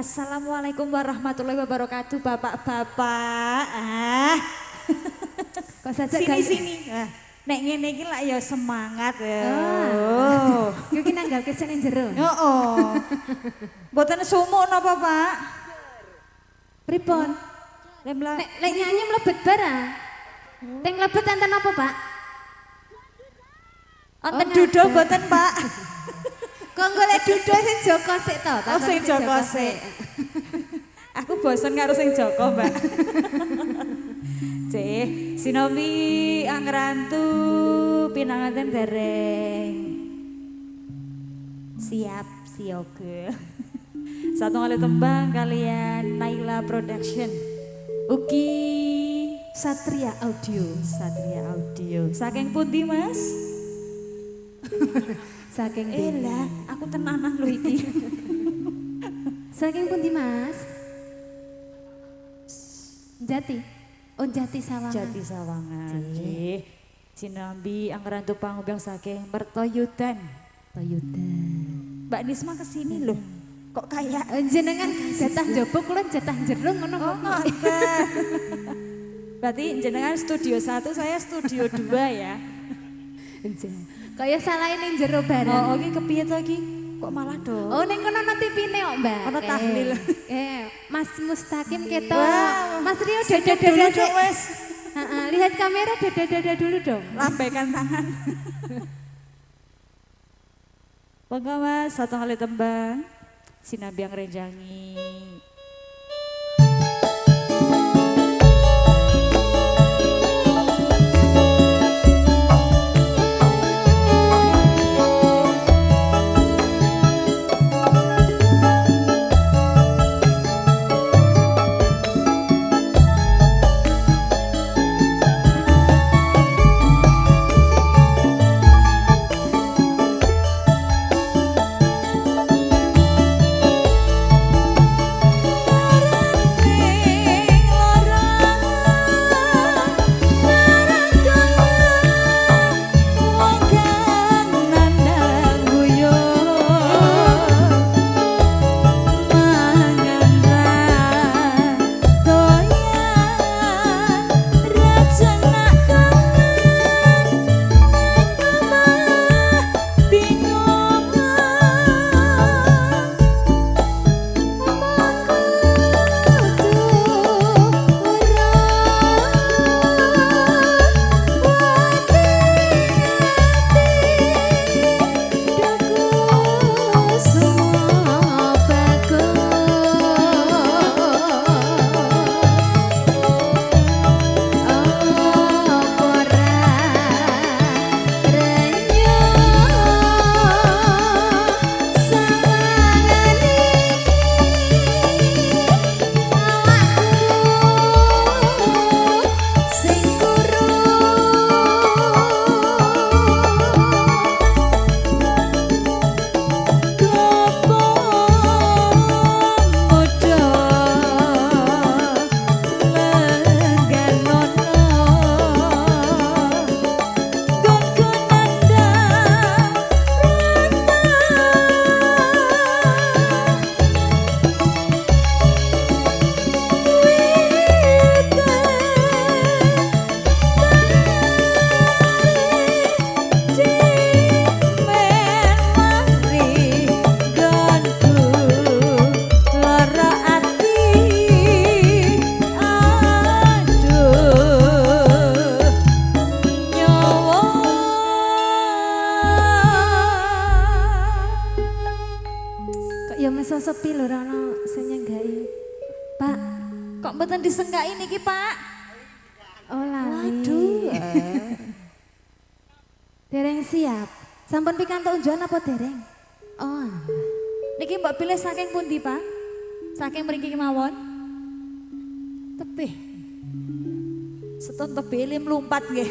Assalamualaikum warahmatullahi wabarakatuh, bapak-bapak. Kok saja sini. Nek ngene iki lak ya semangat ya. Oh. Yo ki nanggal kesene jero. Heeh. Mboten sumuk napa, Pak? Pripun? Lek nyanyi mlebet barang. Teng mlebet enten apa, Pak? Enten dudo mboten, Pak? Kok golek dudo sing Joko sik to? Oh, sing Joko sik. Aku bosen karo sing Joko, Mbak. Cih, Sinobi Angrantu pinanganten dereng. Siap, siyoge. Satu kali tembang kalian Naila Production. Uki Satria Audio. Saking pundi, Mas? Saking Elah, aku tenanan lho iki. Saking pundi, Mas? Jati. Oh, Jati Sawangan. Jati Sawangan. Nggih. Sinambi Angrantu Pangubang saking Mertoyudan. Toyudan. Mbak Nisma kesini loh. Kok kayak Jenengan jatah njaba kula jatah jero ngono kok. ngoten. Berarti jenengan studio 1, saya studio 2 ya. Kaya salah ning jero bareng. Oh, iki kepiye to iki? Kok malah do? Oh, ning kono ana TV-ne kok, Mbak. Ana tahlil. Mas Mustaqim keto. Wow. Mas Rio Sedek dada dulu dulu dong, wes. Lihat kamera dada dulu dong. Lambaikan tangan. Monggo Mas, satu kali tembang. Sinambi Angrenjangi. Kok ya meso sepi lho ora ono sing nyenggai. Pak, Kok mboten disengkai niki, Pak? oh lali. Waduh. Dereng siap. Sampun pikantuk unjuan apa dereng? Oh. Niki mbok pilih saking pundi, Pak? Saking mriki kemawon. Tebih. Seton tebih mlumpat nggih.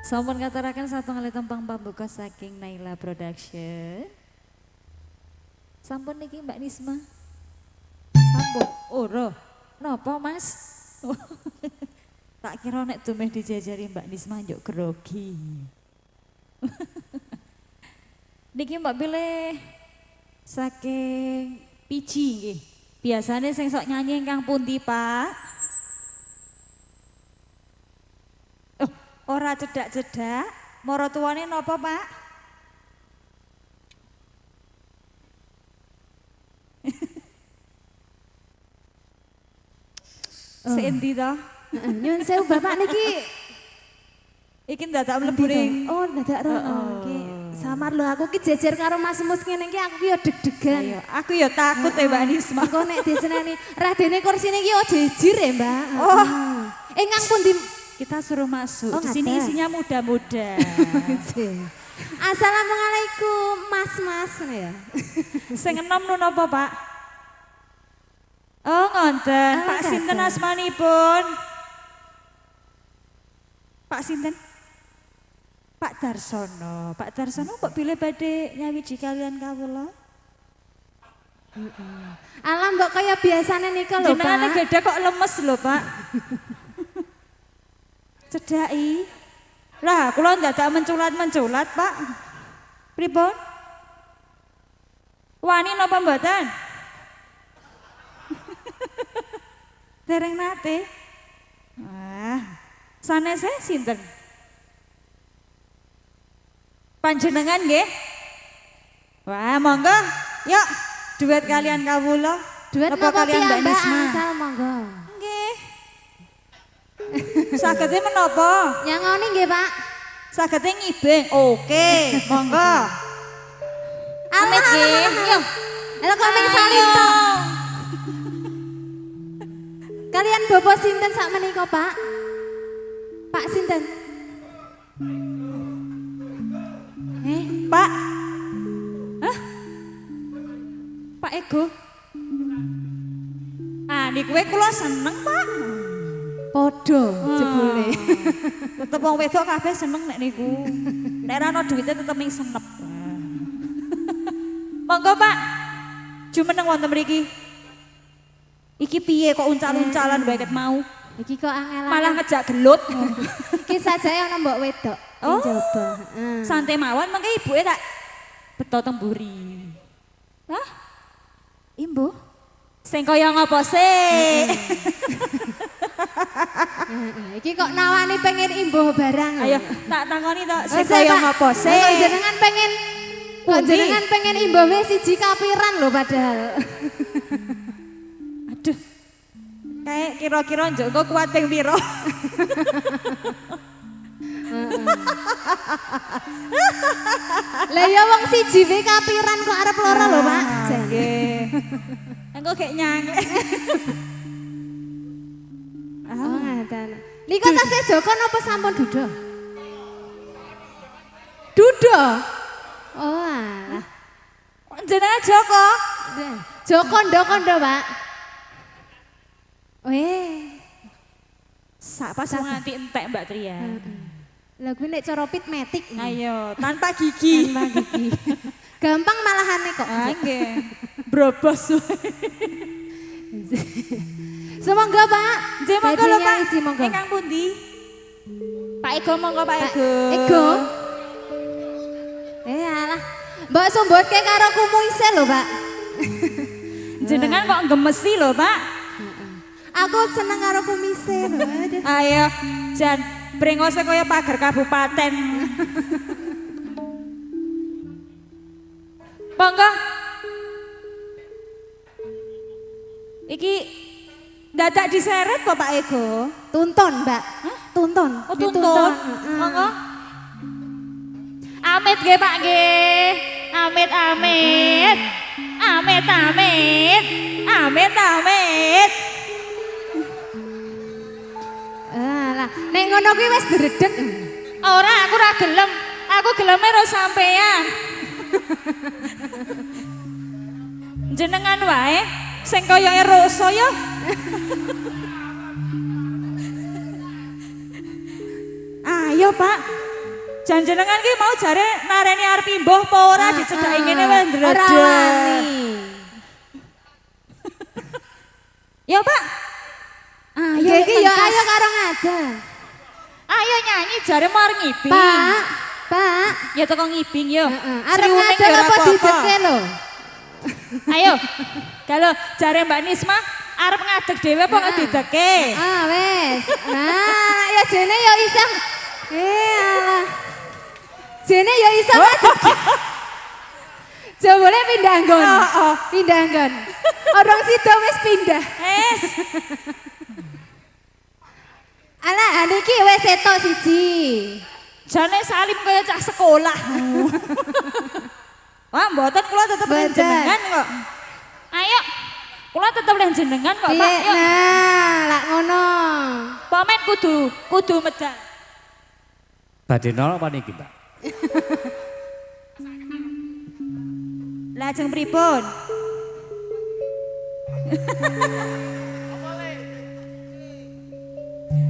Sampun ngaturaken satunggal tembang pambuka saking Naila Production. Sampun niki Mbak Nisma. Sampun. Ora. Napa Mas? Tak kira nek tumeh dijajari Mbak Nisma njuk grogi. Niki Mbak pilih saking Piji nggih. Biasane sing sok nyanyi ingkang pundi, Pak? Oh, ora cedak-cedak. Mara tuwane napa, Pak? Sendi to? Nyun sewu Bapak niki. Iki ndadak mlebu ning. Oh, dadak rono. Iki samar lho aku ki jejer karo Mas Mus ngene iki aku ki ya deg-degan. Ayo, aku ya takut ya Mbak Nisma. Kok nek diseneni radene kursine iki aja jejir ya, Mbak. Oh, Ingkang pundi kita suruh masuk. Oh, Di sini ngaten. isinya muda-muda. Assalamualaikum Mas-mas ya. Sing enom nu napa, Pak? Oh, ngonten. Oh, Pak sinten ngaten. asmanipun? Pak sinten? Pak Darsono. Pak Darsono kok pilih badhe nyawiji kalian kawula? Alam mbok kaya biasane nika lho, Jenengane Pak. gede kok lemes lho, Pak. Cedaki. Lah, kula ndadak menculat-menculat, Pak. Pripun? Wani napa mboten? Dereng nate. Wah, sanese sinten? Panjenengan nggih? Wah, monggo. Yuk, duet kalian kawula. Duet Napa napa kalian Mbak piyambak? Nisma? Asal monggo. Nggih. Sagede menapa? Nyangoni nggih, Pak. Sagede ngibing. Oke, monggo. Amit nggih. Yo. Lha kok ming salin to? Kalian bobo sinten sak menika, Pak? Pak sinten? Pak. Hah? Pak Ego. Ah, niku kula seneng, Pak. Podo jebule. Tetep wong wedok kabeh seneng nek niku. Nek ora ana duwite tetep ning senep. Monggo, Pak. Jumeneng wonten mriki. Iki piye kok uncal-uncalan wae ket mau? Iki kok angel. Malah ngejak gelut. Iki sajake ana mbok wedok. Oh. Coba. Santai mawon mengke ibuke tak beto teng mburi. Hah? Imbu? Sing kaya ngapa sih? Iki kok nawani pengen imbuh barang. Ayo tak takoni to sing Sik, kaya Pak. ngapa sih? Kok jenengan pengen kok Pundi? jenengan pengen imbuh wis siji kapiran lho padahal. Aduh. Kayak kira-kira njoko kuat ping pira? Lah ya wong siji wae kapiran kok arep loro lho, Pak. Nggih. Engko gek nyangklek. Oh, ngaten. Niku tasih Joko napa sampun duda? Duda. Oh, alah. Jenengan Joko. Joko kondo-kondo, Pak. Weh. Sak pas nganti entek Mbak Tria. Lah kuwi nek cara metik. Ayo, tanpa gigi. Tanpa gigi. Gampang malahane kok. Nggih. Brobos. Semoga, Pak. Nggih monggo lho, Pak. Iji, monggo. Ingkang pundi? Pak Ego monggo Pak Ego. Ego. Alah. Mbak sumbutke karo kumuise lho, Pak. Jenengan kok gemesi lho, Pak. Aku seneng karo kumise lho. Aduh. Ayo, jan brengose kaya pagar kabupaten. Monggo. Iki dadak diseret kok Pak Ego. Tuntun, Mbak. Tuntun. Oh, tuntun. Monggo. Amit nggih Pak nggih. Amit amit. Amit amit. Amit amit. Alah, nek ngono kuwi wis dredeg. Ora, aku ora gelem. Aku geleme karo sampean. Jenengan wae sing kaya Roso ya. Ayo, Pak. Jan jenengan ki mau jare nareni arep imbuh apa ora dicedhaki ngene wae ndredeg. Ora wani. Ya, Pak. Ayo iki ya ayo karo ngadan. Ayo nyanyi jare mar ngibing. Pak. Ya teko ngibing yo. Arep ngadan apa dideke lho? Ayo. Kalau jare Mbak Nisma arep ngadeg dhewe apa ngedideke? Wes. Nah, ya jene ya iso. Alah. Jene ya iso ngadeg. Jebule pindah nggon. Pindah nggon. Orang situ wis pindah. Wes. Alah, niki wis setok siji. Jane Salim kaya cah sekolah. Wah, mboten kula tetep jenengan kok. Ayo. Kula tetep jenengan kok, Pak. Yuk. Nah, lak ngono. Pamen kudu medal. Badhe nol apa niki, Mbak? Lajeng pripun?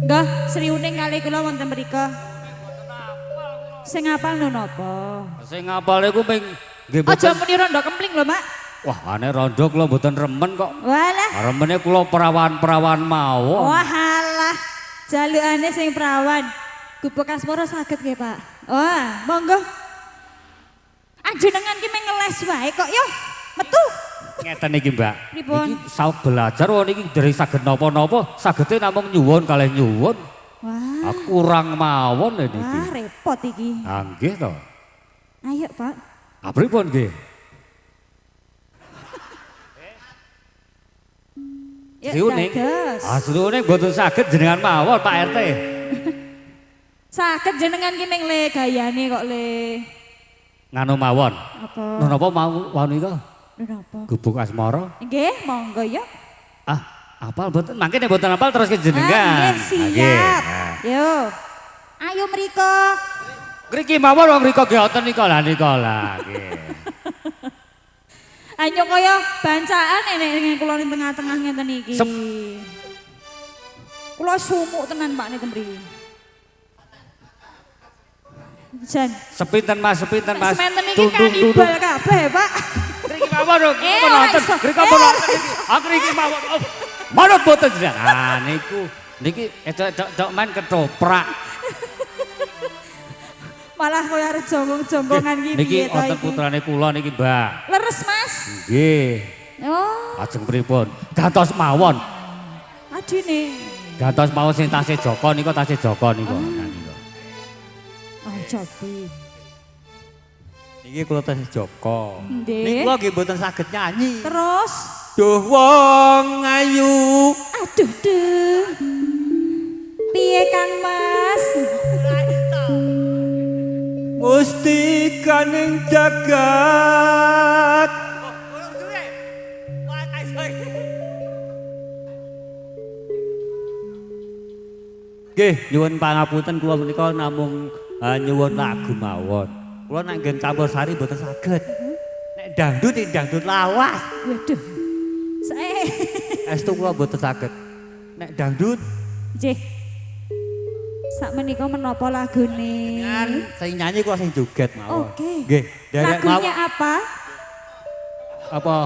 Nggih, sriuning kali kula wonten mriku. Sing apal napa? Sing apal iku ping nggih Aja boten. muni rondo kempling lho, Mak. Wah, ane rondo kula mboten remen kok. Walah. Remene kula perawan-perawan mawon. Wahalah. Jalukane sing perawan. Gubuk asmara saged nggih, Pak. Wah, monggo. Anjenengan ki ngeles wae kok yo. Metu. Ngeten iki, Mbak. Pripun? Iki sauk belajar wong iki dari saged napa-napa, sagede namung nyuwun kalih nyuwun. Wah. Kurang mawon niki. Wah, repot iki. Ah nggih to. Ayo, Pak. Pripun nggih? Sriuning. Sriuning mboten saged jenengan mawon, Pak RT. Saged jenengan ki ming le gayane kok le. Nganu mawon. Apa? Napa mau wau nika? Napa? Gubuk asmara. Nggih, monggo ya. Apal mboten, mangke nek mboten apal terus ke jenengan. Nggih, siap. Yo. Ayo mriko. Ngriki mawon wong mriko nggih wonten nika lah nggih. Ayo kaya bancaan nek kula ning tengah-tengah ngeten iki. Kula sumuk tenan Pak niku mriki. Jan. Sepinten Mas, sepinten Mas. Sementen iki kanibal kabeh, Pak. Ngriki mawon wong nonton. Ngriki mawon iki. Ngriki mawon. Manut boten jenengan. Niku niki cok main ketoprak. Malah koyo arep jongkong-jongkongan iki Niki piye to wonten iki. putrane kula niki, Mbak. Leres, Mas. Nggih. Oh, Lajeng pripun? Gantos mawon. adine. Gantos mawon sing tasih Joko niku tasih Joko niku. Nah, niku. Oh, Jopi. Niki kula tasih Joko. Nggih. Niki kula nggih mboten saged nyanyi. Terus, Duh wong ayu. aduh duh. Piye Kang Mas? Musti kaning jagat. Nggih, nyuwun pangapunten kula menika namung nyuwun lagu mawon. Kula nek nggen Campursari mboten saged. Nek dangdut dangdut lawas. Waduh. Sae. Estu kula mboten saged. Nek dangdut Nggih. Sak menika menapa lagune? kan sing nyanyi kula sing joget mawon. Oke. Nggih, derek mawon. Lagunya apa? Apa?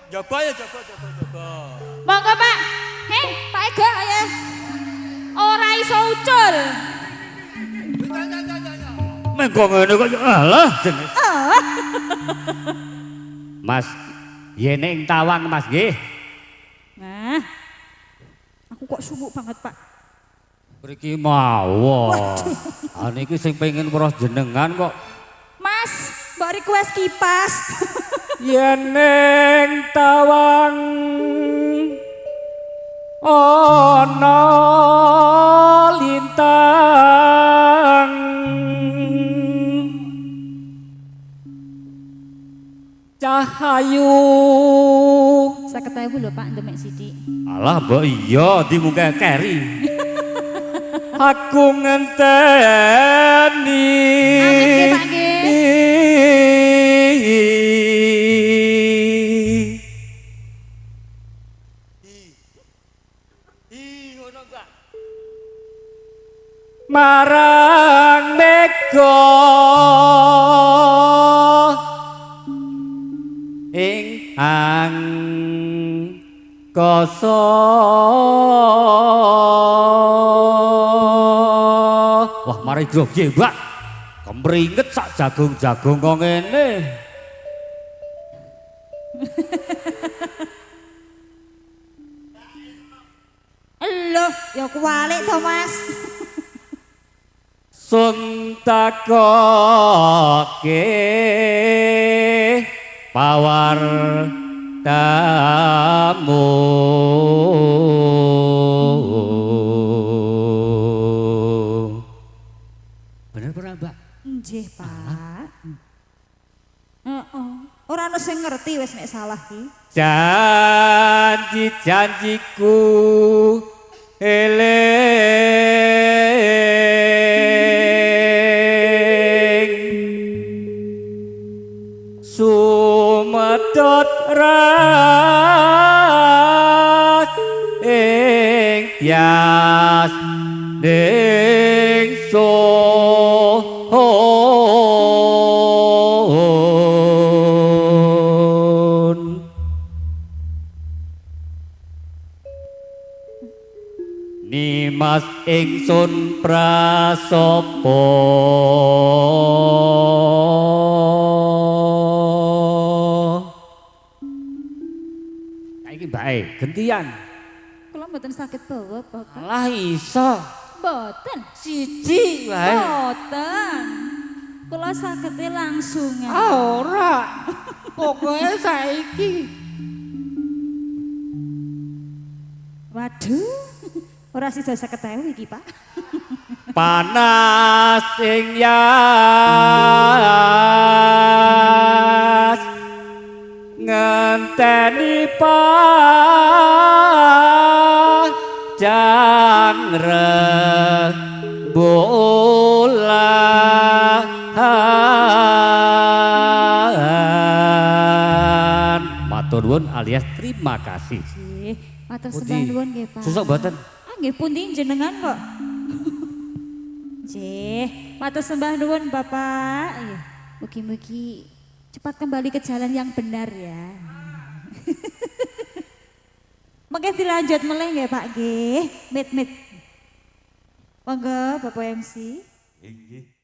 Coba ya coba. Monggo, Pak. Heh, Pak Ega ya. Ora iso ucul. Mengko ngene kok alah jenis. Mas, yene ing tawang Mas nggih. Nah. Aku kok sumuk banget, Pak. Mriki mawon. Niki sing pengen weruh jenengan kok. Mas, mbok request kipas. Yeneng tawang ana lintang cahayu. 50.000 lho Pak, ndemek sithik. Alah mbok iya di muka keri. Aku ngenteni. Amin nggih, Pak nggih. Marang koso wah mari groge mbak kemringet sak jagung-jagung kok ngene Loh, ya kuwalik to, Mas. sun takoke pawar tamu bener pernah mbak Nggih, Pak. Heeh. Ora ono sing ngerti wis nek salah ki. janji-janjiku eling sumedhot ras ing tias ning Nimas ingsun prasopo Saiki bae gentian Kula mboten saged bawa, Bapak. Alah iso Mboten. siji wae Mboten. Kula sagede langsungan. ora pokoke saiki Waduh. Ora sida 50.000 iki, Pak. panas ing yas ngenteni jangreng bulan matur nuwun alias terima kasih Nggih, matur Pundi? sembah nuwun nggih, Pak. susuk mboten Ah, nggih pundi jenengan kok. Nggih, matur sembah nuwun Bapak. Iya. Mugi-mugi cepat kembali ke jalan yang benar ya. Mungkin dilanjut meleh nggih Pak nggih. Mit. Monggo Bapak MC. nggih